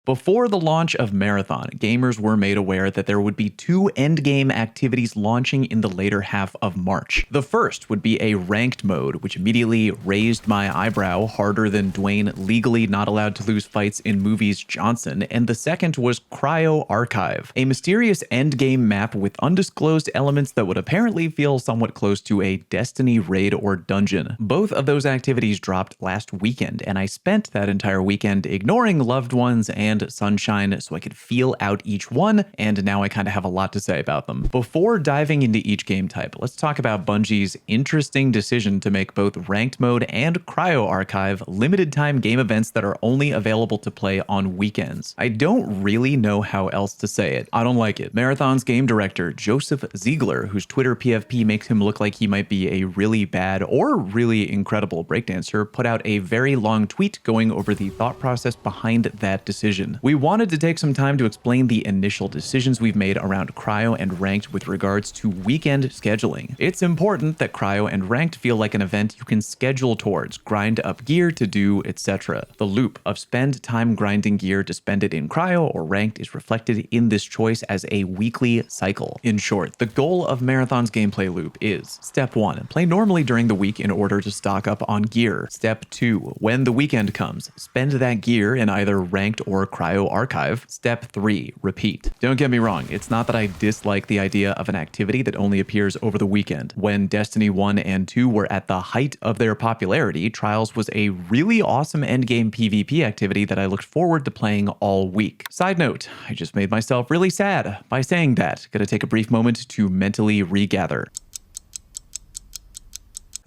Before the launch of Marathon, gamers were made aware that there would be two endgame activities launching in the later half of March. The first would be a ranked mode, which immediately raised my eyebrow harder than Dwayne legally not allowed to lose fights in movies Johnson, and the second was Cryo Archive, a mysterious endgame map with undisclosed elements that would apparently feel somewhat close to a Destiny raid or dungeon. Both of those activities dropped last weekend, and I spent that entire weekend ignoring loved ones and Sunshine so I could feel out each one, and now I kind of have a lot to say about them. Before diving into each game type, let's talk about Bungie's interesting decision to make both Ranked Mode and Cryo Archive limited time game events that are only available to play on weekends. I don't really know how else to say it. I don't like it. Marathon's game director, Joseph Ziegler, whose Twitter PFP makes him look like he might be a really bad or really incredible breakdancer, put out a very long tweet going over the thought process behind that decision. We wanted to take some time to explain the initial decisions we've made around Cryo and Ranked with regards to weekend scheduling. It's important that Cryo and Ranked feel like an event you can schedule towards, grind up gear to do, etc. The loop of spend time grinding gear to spend it in Cryo or Ranked is reflected in this choice as a weekly cycle. In short, the goal of Marathon's gameplay loop is: Step 1, play normally during the week in order to stock up on gear. Step 2, when the weekend comes, spend that gear in either Ranked or Cryo Archive. Step 3, repeat. Don't get me wrong, it's not that I dislike the idea of an activity that only appears over the weekend. When Destiny 1 and 2 were at the height of their popularity, Trials was a really awesome endgame PvP activity that I looked forward to playing all week. Side note, I just made myself really sad by saying that. Gotta take a brief moment to mentally regather.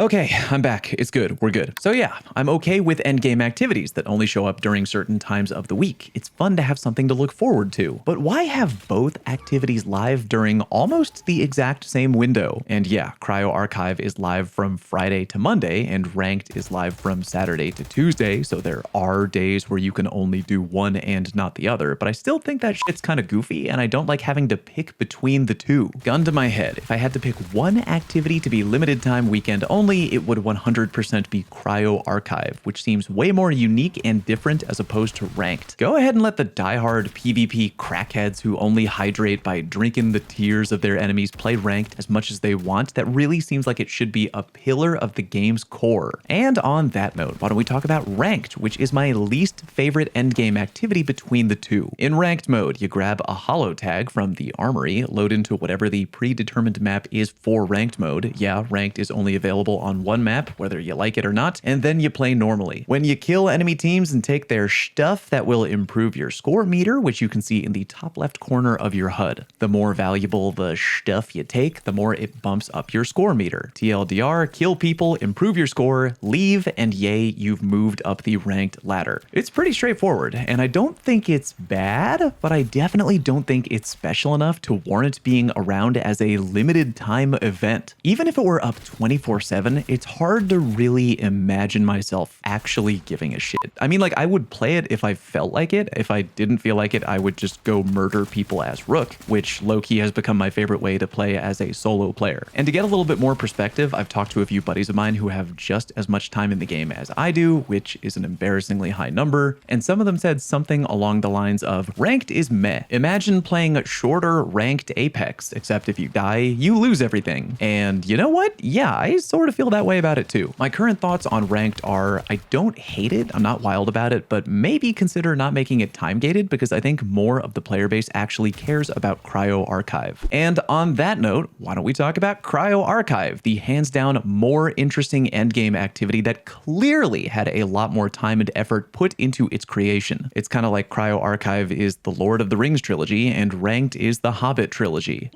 Okay, I'm back. It's good. We're good. So yeah, I'm okay with endgame activities that only show up during certain times of the week. It's fun to have something to look forward to. But why have both activities live during almost the exact same window? And yeah, Cryo Archive is live from Friday to Monday, and Ranked is live from Saturday to Tuesday, so there are days where you can only do one and not the other, but I still think that shit's kind of goofy, and I don't like having to pick between the two. Gun to my head, if I had to pick one activity to be limited time weekend only, it would 100% be Cryo Archive, which seems way more unique and different as opposed to Ranked. Go ahead and let the diehard PvP crackheads who only hydrate by drinking the tears of their enemies play Ranked as much as they want. That really seems like it should be a pillar of the game's core. And on that note, why don't we talk about Ranked, which is my least favorite endgame activity between the two. In Ranked mode, you grab a holo tag from the armory, load into whatever the predetermined map is for Ranked mode. Yeah, Ranked is only available on one map, whether you like it or not, and then you play normally. When you kill enemy teams and take their stuff, that will improve your score meter, which you can see in the top left corner of your HUD. The more valuable the stuff you take, the more it bumps up your score meter. TLDR, kill people, improve your score, leave, and yay, you've moved up the ranked ladder. It's pretty straightforward, and I don't think it's bad, but I definitely don't think it's special enough to warrant being around as a limited time event. Even if it were up 24/7, it's hard to really imagine myself actually giving a shit. I mean, like, I would play it if I felt like it. If I didn't feel like it, I would just go murder people as Rook, which low-key has become my favorite way to play as a solo player. And to get a little bit more perspective, I've talked to a few buddies of mine who have just as much time in the game as I do, which is an embarrassingly high number, and some of them said something along the lines of, Ranked is meh. Imagine playing shorter ranked Apex, except if you die, you lose everything. And you know what? Yeah, I sort of feel that way about it too. My current thoughts on Ranked are, I don't hate it, I'm not wild about it, but maybe consider not making it time gated because I think more of the player base actually cares about Cryo Archive. And on that note, why don't we talk about Cryo Archive, the hands down more interesting endgame activity that clearly had a lot more time and effort put into its creation. It's kind of like Cryo Archive is the Lord of the Rings trilogy and Ranked is the Hobbit trilogy.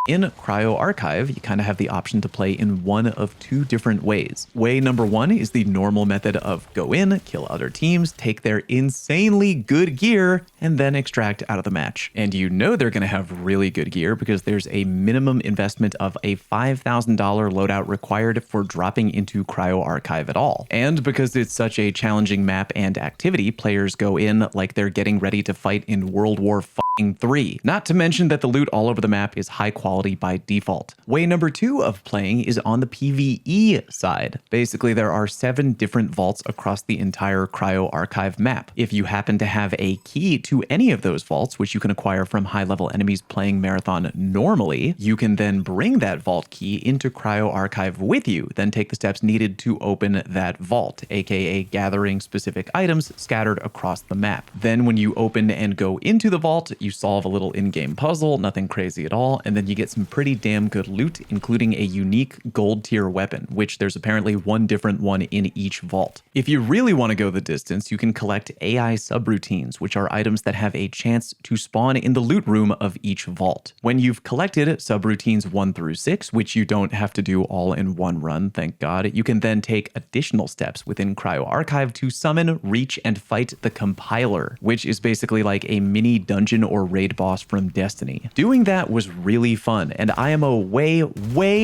In Cryo Archive, you kind of have the option to play in one of two different ways. Way number one is the normal method of go in, kill other teams, take their insanely good gear, and then extract out of the match. And you know they're going to have really good gear because there's a minimum investment of a $5,000 loadout required for dropping into Cryo Archive at all. And because it's such a challenging map and activity, players go in like they're getting ready to fight in World War V. 3. Not to mention that the loot all over the map is high quality by default. Way number 2 of playing is on the PvE side. Basically, there are 7 different vaults across the entire Cryo Archive map. If you happen to have a key to any of those vaults, which you can acquire from high-level enemies playing Marathon normally, you can then bring that vault key into Cryo Archive with you, then take the steps needed to open that vault, aka gathering specific items scattered across the map. Then when you open and go into the vault, you solve a little in-game puzzle, nothing crazy at all, and then you get some pretty damn good loot, including a unique gold tier weapon, which there's apparently one different one in each vault. If you really want to go the distance, you can collect AI subroutines, which are items that have a chance to spawn in the loot room of each vault. When you've collected subroutines 1 through 6, which you don't have to do all in one run, thank God, you can then take additional steps within Cryo Archive to summon, reach, and fight the compiler, which is basically like a mini dungeon or raid boss from Destiny. Doing that was really fun, and I am a way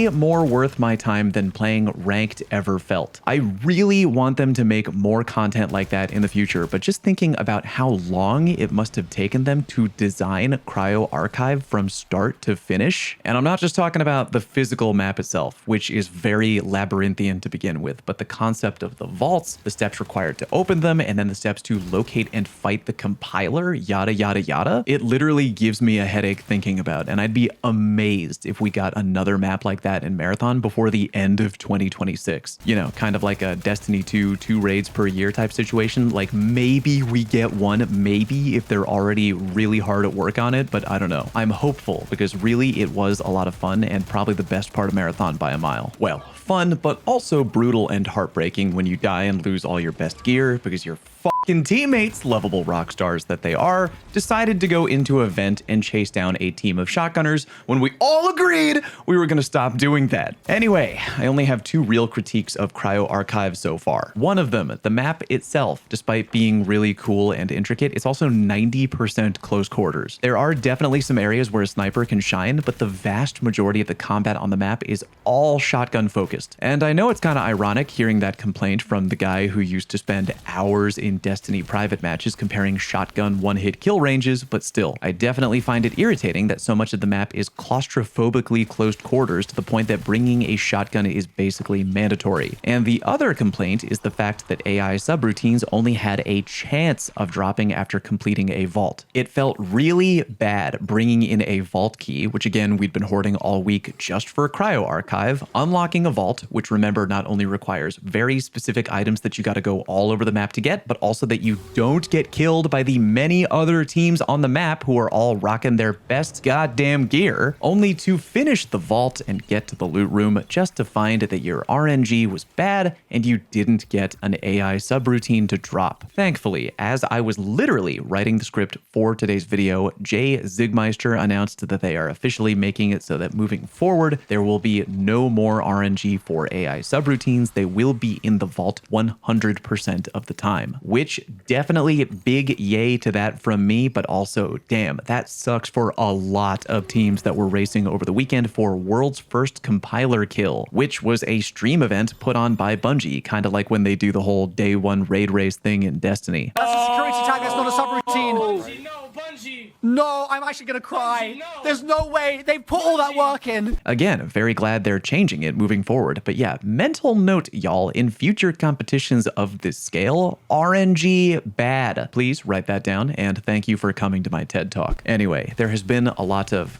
more worth my time than playing ranked ever felt. I really want them to make more content like that in the future, but just thinking about how long it must have taken them to design Cryo Archive from start to finish, and I'm not just talking about the physical map itself, which is very labyrinthian to begin with, but the concept of the vaults, the steps required to open them, and then the steps to locate and fight the compiler, yada yada yada. It literally gives me a headache thinking about, and I'd be amazed if we got another map like that in Marathon before the end of 2026. You know, kind of like a Destiny 2 raids per year type situation. Like maybe we get one, maybe if they're already really hard at work on it, but I don't know. I'm hopeful because really it was a lot of fun and probably the best part of Marathon by a mile. Well, fun, but also brutal and heartbreaking when you die and lose all your best gear because your fucking teammates, lovable rock stars that they are, decided to go into a vent and chase down a team of shotgunners when we all agreed we were going to stop doing that. Anyway, I only have 2 real critiques of Cryo Archive so far. One of them, the map itself, despite being really cool and intricate, it's also 90% close quarters. There are definitely some areas where a sniper can shine, but the vast majority of the combat on the map is all shotgun focused. And I know it's kind of ironic hearing that complaint from the guy who used to spend hours in Destiny private matches comparing shotgun one-hit kill ranges, but still, I definitely find it irritating that so much of the map is claustrophobically closed quarters to the point that bringing a shotgun is basically mandatory. And the other complaint is the fact that AI subroutines only had a chance of dropping after completing a vault. It felt really bad bringing in a vault key, which again we'd been hoarding all week just for Cryo Archive, unlocking a vault, which remember not only requires very specific items that you gotta go all over the map to get, but also that you don't get killed by the many other teams on the map who are all rocking their best goddamn gear, only to finish the vault and get to the loot room just to find that your RNG was bad and you didn't get an AI subroutine to drop. Thankfully, as I was literally writing the script for today's video, Jay Zigmeister announced that they are officially making it so that moving forward, there will be no more RNG for AI subroutines. They will be in the vault 100% of the time, which definitely big yay to that from me, but also damn, that sucks for a lot of teams that were racing over the weekend for world's first compiler kill, which was a stream event put on by Bungie, kind of like when they do the whole day 1 raid race thing in Destiny. That's a security tag, that's not a subroutine. Bungie, no, Bungie. No, I'm actually gonna cry. Bungie, no. There's no way. They put all that work in. Again, very glad they're changing it moving forward. But yeah, mental note, y'all, in future competitions of this scale, RNG bad. Please write that down, and thank you for coming to my TED Talk. Anyway, there has been a lot of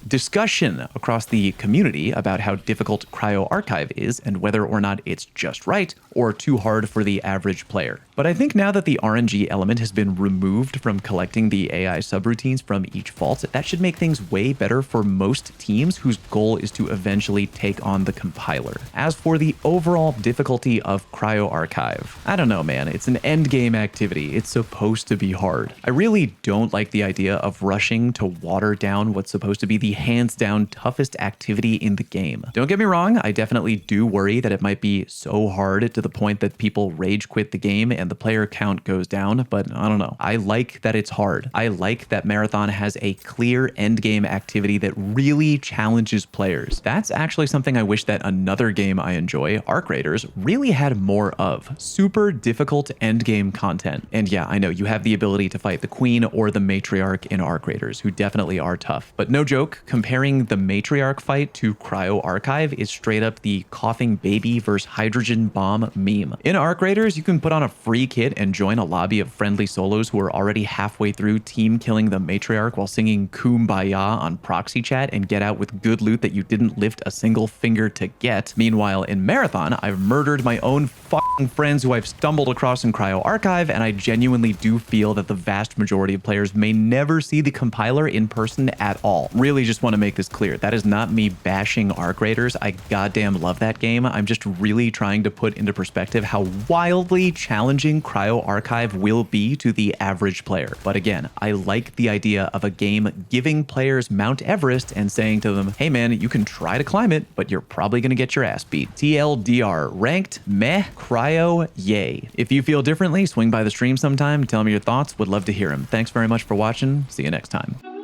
discussion across the community about how difficult Cryo Archive is and whether or not it's just right or too hard for the average player. But I think now that the RNG element has been removed from collecting the AI subroutines from each vault, that should make things way better for most teams whose goal is to eventually take on the compiler. As for the overall difficulty of Cryo Archive, I don't know, man, it's an endgame activity. It's supposed to be hard. I really don't like the idea of rushing to water down what's supposed to be the hands down toughest activity in the game. Don't get me wrong, I definitely do worry that it might be so hard to the point that people rage quit the game and the player count goes down, but I don't know. I like that it's hard. I like like that Marathon has a clear endgame activity that really challenges players. That's actually something I wish that another game I enjoy, Arc Raiders, really had more of. Super difficult endgame content. And yeah, I know you have the ability to fight the Queen or the Matriarch in Arc Raiders, who definitely are tough. But no joke, comparing the Matriarch fight to Cryo Archive is straight up the coughing baby versus hydrogen bomb meme. In Arc Raiders, you can put on a free kit and join a lobby of friendly solos who are already halfway through team killing the Matriarch while singing Kumbaya on proxy chat and get out with good loot that you didn't lift a single finger to get. Meanwhile, in Marathon, I've murdered my own fucking friends who I've stumbled across in Cryo Archive, and I genuinely do feel that the vast majority of players may never see the compiler in person at all. Really just want to make this clear. That is not me bashing Arc Raiders. I goddamn love that game. I'm just really trying to put into perspective how wildly challenging Cryo Archive will be to the average player. But again, I like the idea of a game giving players Mount Everest and saying to them, hey man, you can try to climb it, but you're probably going to get your ass beat. TLDR, ranked, meh, cryo, yay. If you feel differently, swing by the stream sometime, tell me your thoughts, would love to hear them. Thanks very much for watching, see you next time.